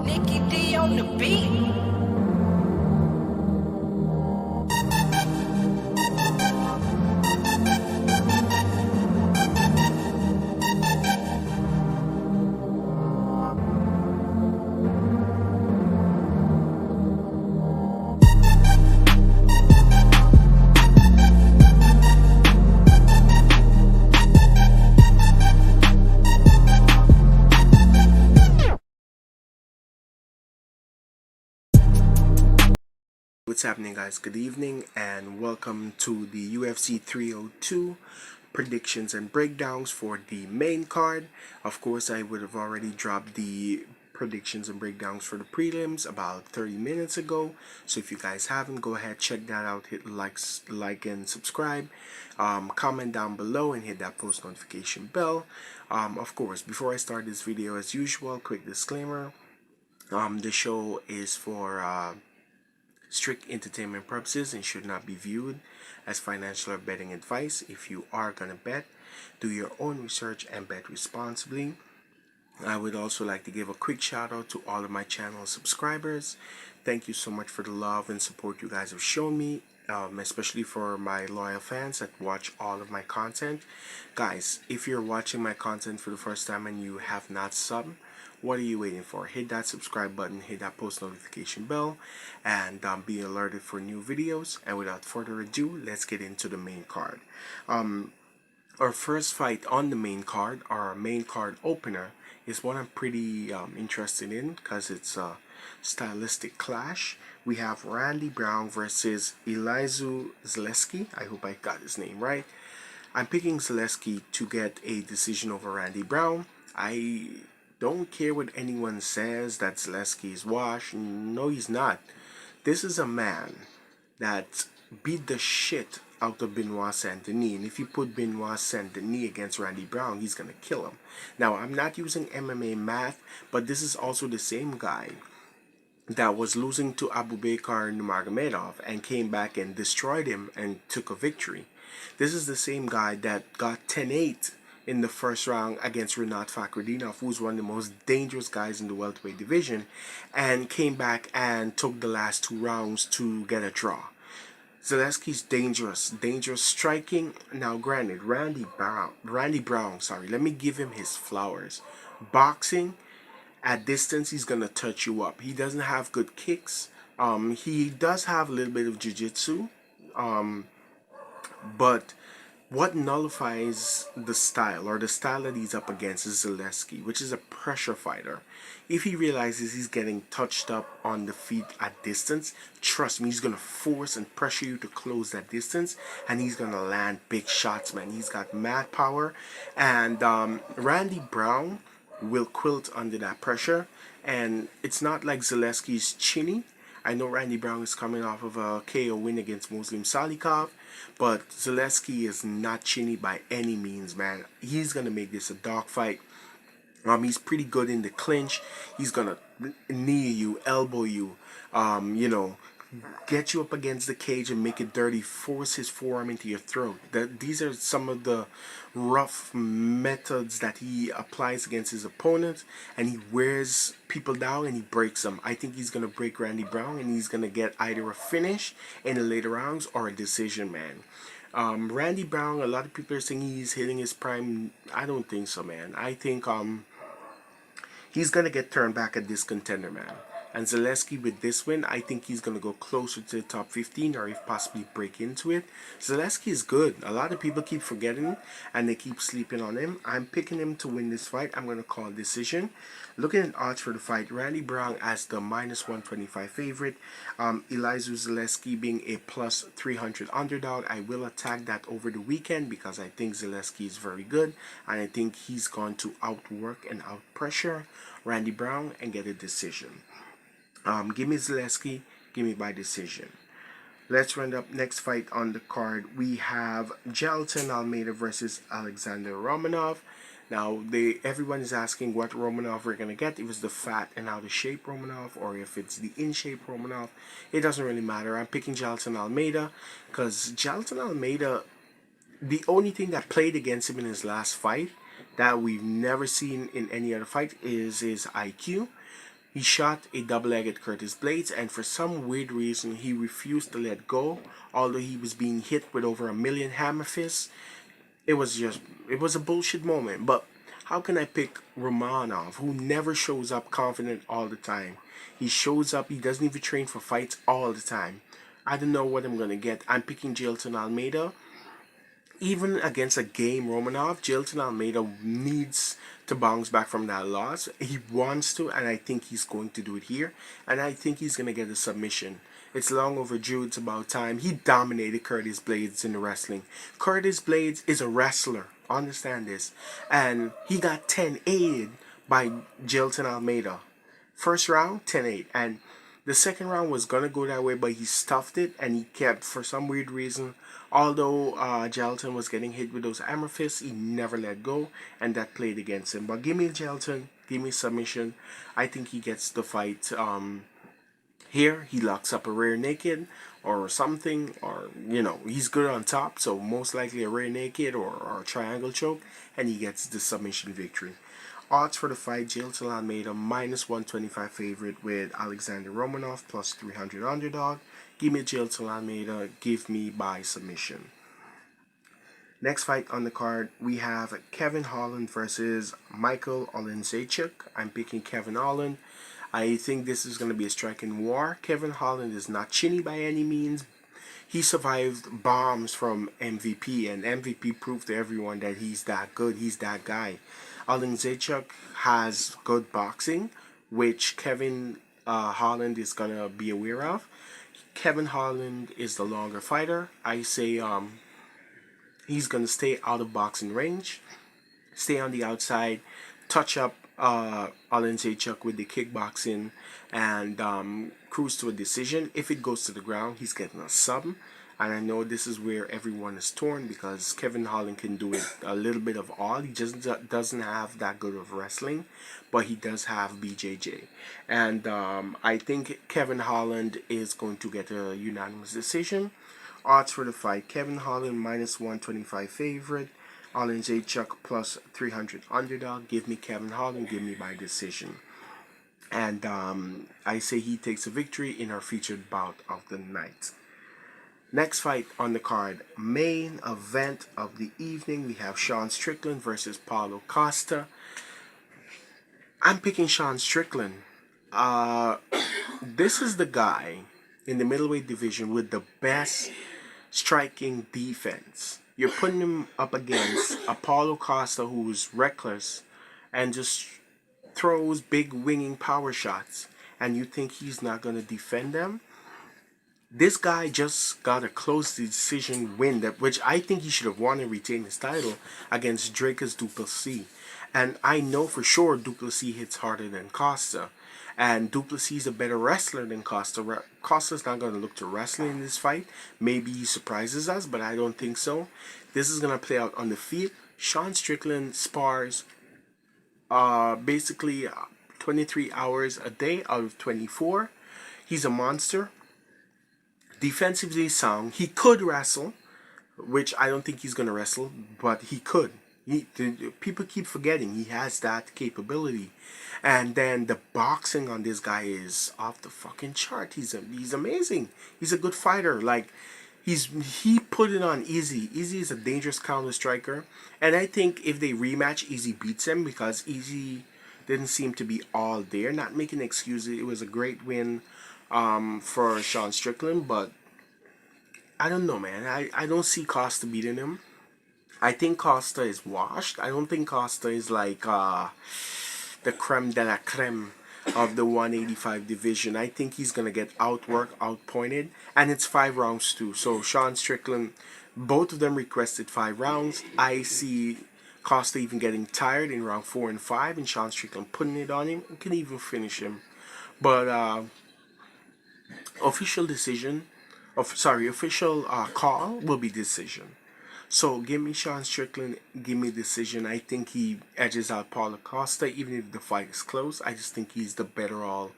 Nikki D on the beat. What's happening, guys? Good evening, and welcome to the UFC 302 predictions and breakdowns for the main card. Of course, I would have already dropped the predictions and breakdowns for the prelims about 30 minutes ago. So if you guys haven't, go ahead, check that out. Hit like and subscribe. Comment down below and hit that post notification bell. Of course, before I start this video, as usual, quick disclaimer. The show is for strict entertainment purposes and should not be viewed as financial or betting advice. If you are going to bet, do your own research and bet responsibly. I would also like to give a quick shout out to all of my channel subscribers. Thank you so much for the love and support you guys have shown me, especially for my loyal fans that watch all of my content. Guys, if you're watching my content for the first time and you have not subbed, what are you waiting for? Hit that subscribe button, hit that post notification bell, and be alerted for new videos. And without further ado, let's get into the main card. Our first fight on the main card, our main card opener, is one I'm pretty interested in because it's a stylistic clash. We have Randy Brown versus Elizeu Zaleski. I hope I got his name right. I'm picking Zaleski to get a decision over Randy Brown. I don't care what anyone says that Zaleski is washed. No, he's not. This is a man that beat the shit out of Benoit Saint-Denis, and if you put Benoit Saint-Denis against Randy Brown, he's gonna kill him. Now, I'm not using MMA math, but this is also the same guy that was losing to Abubakar Nurmagomedov and came back and destroyed him and took a victory. This is the same guy that got 10-8 in the first round against Rinat Fakhretdinov, who's one of the most dangerous guys in the welterweight division, and came back and took the last two rounds to get a draw. Zaleski's dangerous striking. Now, granted, Randy Brown, sorry, let me give him his flowers. Boxing, at distance, he's gonna touch you up. He doesn't have good kicks. He does have a little bit of jiu-jitsu, but what nullifies the style, or the style that he's up against, is Zaleski, which is a pressure fighter. If he realizes he's getting touched up on the feet at distance, trust me, he's going to force and pressure you to close that distance, and he's going to land big shots, man. He's got mad power, and Randy Brown will quilt under that pressure, and it's not like Zaleski's chinny. I know Randy Brown is coming off of a KO win against Muslim Salikov, but Zaleski is not chinny by any means, man. He's going to make this a dogfight. He's pretty good in the clinch. He's going to knee you, elbow you, get you up against the cage and make it dirty, force his forearm into your throat. These are some of the rough methods that he applies against his opponents, and he wears people down and he breaks them. I think he's going to break Randy Brown, and he's going to get either a finish in the later rounds or a decision, man. Randy Brown, a lot of people are saying he's hitting his prime. I don't think so, man. I think he's going to get turned back at this contender, man. And Zaleski, with this win, I think he's going to go closer to the top 15 or if possibly break into it. Zaleski is good. A lot of people keep forgetting and they keep sleeping on him. I'm picking him to win this fight. I'm going to call a decision. Looking at odds for the fight, Randy Brown as the -125 favorite. Elizeu Zaleski being a +300 underdog. I will attack that over the weekend because I think Zaleski is very good. And I think he's going to outwork and outpressure Randy Brown and get a decision. Give me Zaleski, give me by decision. Let's run up next fight on the card. We have Jailton Almeida versus Alexander Romanov. Now, everyone is asking what Romanov we're going to get. If it's the fat and out of shape Romanov or if it's the in shape Romanov. It doesn't really matter. I'm picking Jailton Almeida because Jailton Almeida, the only thing that played against him in his last fight that we've never seen in any other fight is his IQ. He shot a double-legged Curtis Blades, and for some weird reason, he refused to let go, although he was being hit with over a million hammer fists. It was a bullshit moment. But how can I pick Romanov, who never shows up confident all the time? He shows up, he doesn't even train for fights all the time. I don't know what I'm gonna get. I'm picking Jailton Almeida. Even against a game Romanov, Jailton Almeida needs to bounce back from that loss. He wants to, and I think he's going to do it here. And I think he's going to get a submission. It's long overdue. It's about time. He dominated Curtis Blades in the wrestling. Curtis Blades is a wrestler. Understand this. And he got 10-8 by Jailton Almeida. First round, 10-8. And the second round was going to go that way, but he stuffed it, and he kept, for some weird reason, although Jailton was getting hit with those hammer fists, he never let go, and that played against him. But give me Jailton, give me submission. I think he gets the fight here. He locks up a rear naked or something, or, you know, he's good on top, so most likely a rear naked or a triangle choke, and he gets the submission victory. Odds for the fight, Jailton Almeida minus 125 favorite with Alexander Romanov plus 300 underdog. Give me Jailton Almeida, give me by submission. Next fight on the card, we have Kevin Holland versus Michael Oleksiejczuk. I'm picking Kevin Holland. I think this is going to be a striking war. Kevin Holland is not chinny by any means. He survived bombs from MVP, and MVP proved to everyone that he's that good, he's that guy. Oleksiejczuk has good boxing, which Kevin Holland is going to be aware of. Kevin Holland is the longer fighter. I say he's going to stay out of boxing range, stay on the outside, touch up Oleksiejczuk with the kickboxing, and cruise to a decision. If it goes to the ground, he's getting a sub. And I know this is where everyone is torn, because Kevin Holland can do it a little bit of all. He just doesn't have that good of wrestling, but he does have BJJ. And I think Kevin Holland is going to get a unanimous decision. Odds for the fight, Kevin Holland minus 125 favorite, Oleksiejczuk plus 300 underdog. Give me Kevin Holland, give me by decision. And I say he takes a victory in our featured bout of the night. Next fight on the card, main event of the evening, we have Sean Strickland versus Paulo Costa. I'm picking Sean Strickland. This is the guy in the middleweight division with the best striking defense. You're putting him up against a Paulo Costa who's reckless and just throws big winging power shots, and you think he's not going to defend them? This guy just got a close decision win, which I think he should have won and retained his title against Dricus du Plessis. And I know for sure du Plessis hits harder than Costa. And du Plessis is a better wrestler than Costa. Costa's not going to look to wrestle in this fight. Maybe he surprises us, but I don't think so. This is going to play out on the feet. Sean Strickland spars basically 23 hours a day out of 24. He's a monster. Defensively sound. He could wrestle, which I don't think he's going to wrestle, but he could. People keep forgetting he has that capability. And then the boxing on this guy is off the fucking chart. He's amazing. He's a good fighter. Like, he put it on Easy. Easy is a dangerous counter striker, and I think if they rematch, Easy beats him, because Easy didn't seem to be all there. Not making excuses. It was a great win for Sean Strickland, but I don't know, man. I don't see Costa beating him. I think Costa is washed. I don't think Costa is like the creme de la creme of the 185 division. I think he's gonna get outworked, outpointed, and it's 5 rounds too. So Sean Strickland, both of them requested 5 rounds. I see Costa even getting tired in round 4 and 5, and Sean Strickland putting it on him and can even finish him. But official call will be decision. So give me Sean Strickland, give me decision. I think he edges out Paulo Costa, even if the fight is close. I just think he's the better all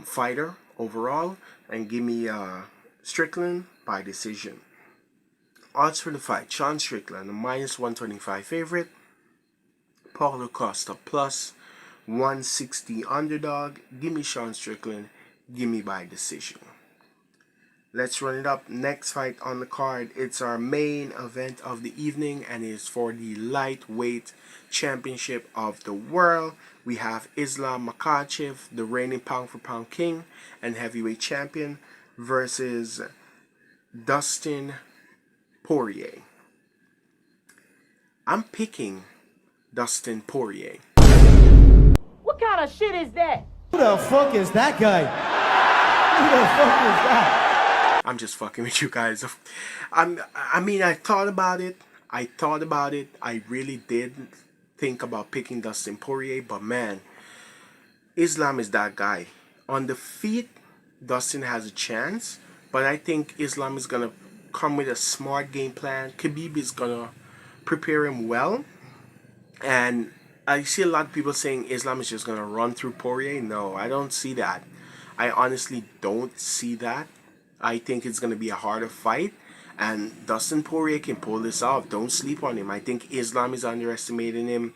fighter overall. And give me Strickland by decision. Odds for the fight, Sean Strickland, a minus 125 favorite. Paulo Costa plus 160 underdog. Give me Sean Strickland. Give me by decision. Let's run it up. Next fight on the card. It's our main event of the evening, and it's for the lightweight championship of the world. We have Islam Makhachev, the reigning pound for pound king and heavyweight champion, versus Dustin Poirier. I'm picking Dustin Poirier. What kind of shit is that? Who the fuck is that guy? Who the fuck is that? I'm just fucking with you guys. I mean, I thought about it. I really did think about picking Dustin Poirier, but man, Islam is that guy. On the feet, Dustin has a chance, but I think Islam is gonna come with a smart game plan. Khabib is gonna prepare him well, and I see a lot of people saying Islam is just gonna run through Poirier. No, I don't see that. I honestly don't see that. I think it's gonna be a harder fight, and Dustin Poirier can pull this off. Don't sleep on him. I think Islam is underestimating him.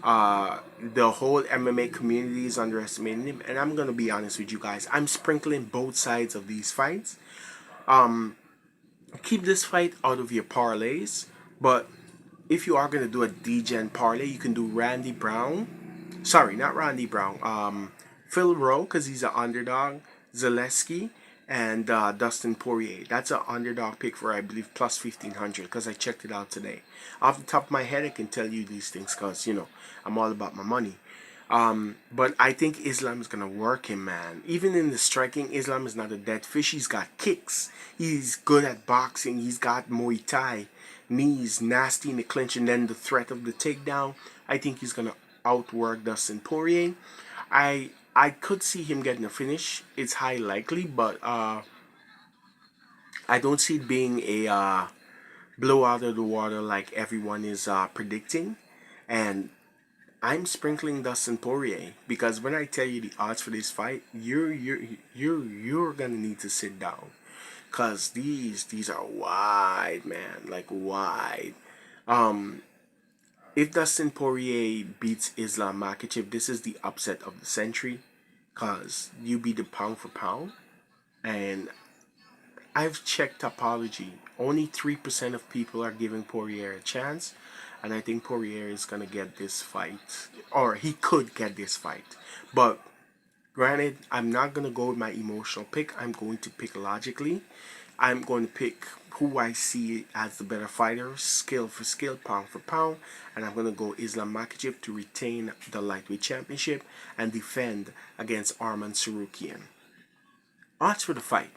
The whole MMA community is underestimating him, and I'm gonna be honest with you guys. I'm sprinkling both sides of these fights. Keep this fight out of your parlays, but if you are gonna do a D-Gen parlay, you can do Randy Brown. Sorry, not Randy Brown. Phil Rowe, because he's an underdog. Zaleski and Dustin Poirier. That's an underdog pick for, I believe, plus 1500, because I checked it out today. Off the top of my head, I can tell you these things because, you know, I'm all about my money. But I think Islam is going to work him, man. Even in the striking, Islam is not a dead fish. He's got kicks. He's good at boxing. He's got Muay Thai. Knees, nasty in the clinch, and then the threat of the takedown. I think he's going to outwork Dustin Poirier. I could see him getting a finish. It's high likely, but I don't see it being a blow out of the water like everyone is predicting. And I'm sprinkling Dustin Poirier because when I tell you the odds for this fight, you're gonna need to sit down, cause these are wide, man, like wide. If Dustin Poirier beats Islam Makhachev, this is the upset of the century, cause you beat the pound for pound, and I've checked Topology. Only 3% of people are giving Poirier a chance, and I think Poirier is gonna get this fight, or he could get this fight. But granted, I'm not gonna go with my emotional pick. I'm going to pick logically. I'm going to pick who I see as the better fighter, skill for skill, pound for pound, and I'm going to go Islam Makhachev to retain the lightweight championship and defend against Arman Tsarukyan. Odds for the fight.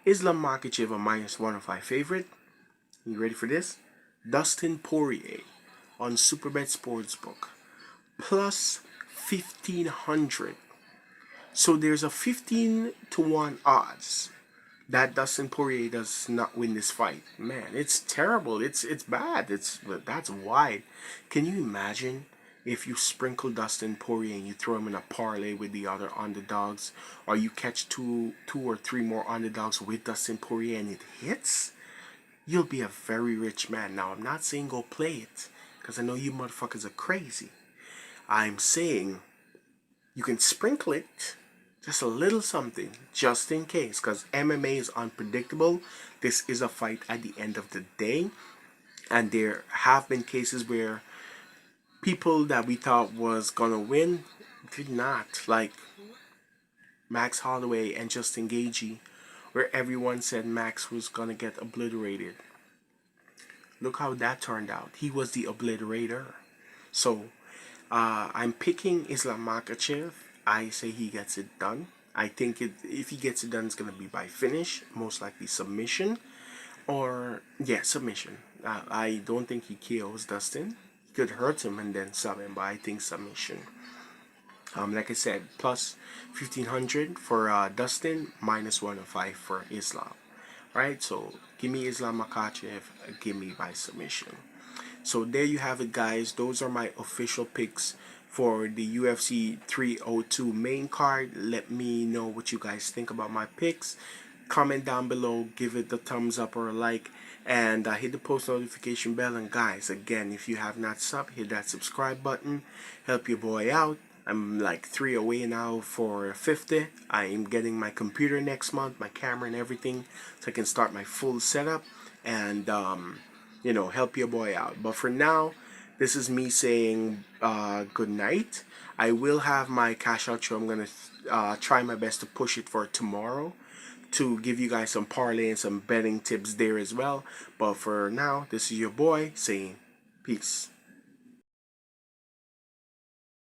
Islam Makhachev a -105 favorite. You ready for this? Dustin Poirier on Superbet Sportsbook plus 1500. So there's a 15-1 odds that Dustin Poirier does not win this fight. Man, it's terrible. It's bad. That's wide. Can you imagine if you sprinkle Dustin Poirier and you throw him in a parlay with the other underdogs, or you catch two or three more underdogs with Dustin Poirier and it hits? You'll be a very rich man. Now, I'm not saying go play it, because I know you motherfuckers are crazy. I'm saying you can sprinkle it, just a little something, just in case, because MMA is unpredictable. This is a fight at the end of the day, and there have been cases where people that we thought was gonna win did not, like Max Holloway and Justin Gaethje, where everyone said Max was gonna get obliterated. Look how that turned out. He was the obliterator. So I'm picking Islam Makhachev. I say he gets it done. I think if he gets it done, it's going to be by finish, most likely submission, or yeah, submission. I don't think he KOs Dustin. He could hurt him and then sub him, but I think submission. Like I said, plus 1500 for Dustin, -105 for Islam. Right, so give me Islam Makhachev, give me by submission. So there you have it, guys. Those are my official picks for the UFC 302 main card. Let me know what you guys think about my picks. Comment down below, give it the thumbs up or a like, and hit the post notification bell. And guys, again, if you have not subbed, hit that subscribe button. Help your boy out. I'm like 3 away now for 50. I'm getting my computer next month, my camera and everything, so I can start my full setup and you know, help your boy out. But for now, this is me saying good night. I will have my cash out show. I'm gonna try my best to push it for tomorrow to give you guys some parlay and some betting tips there as well. But for now, this is your boy saying peace.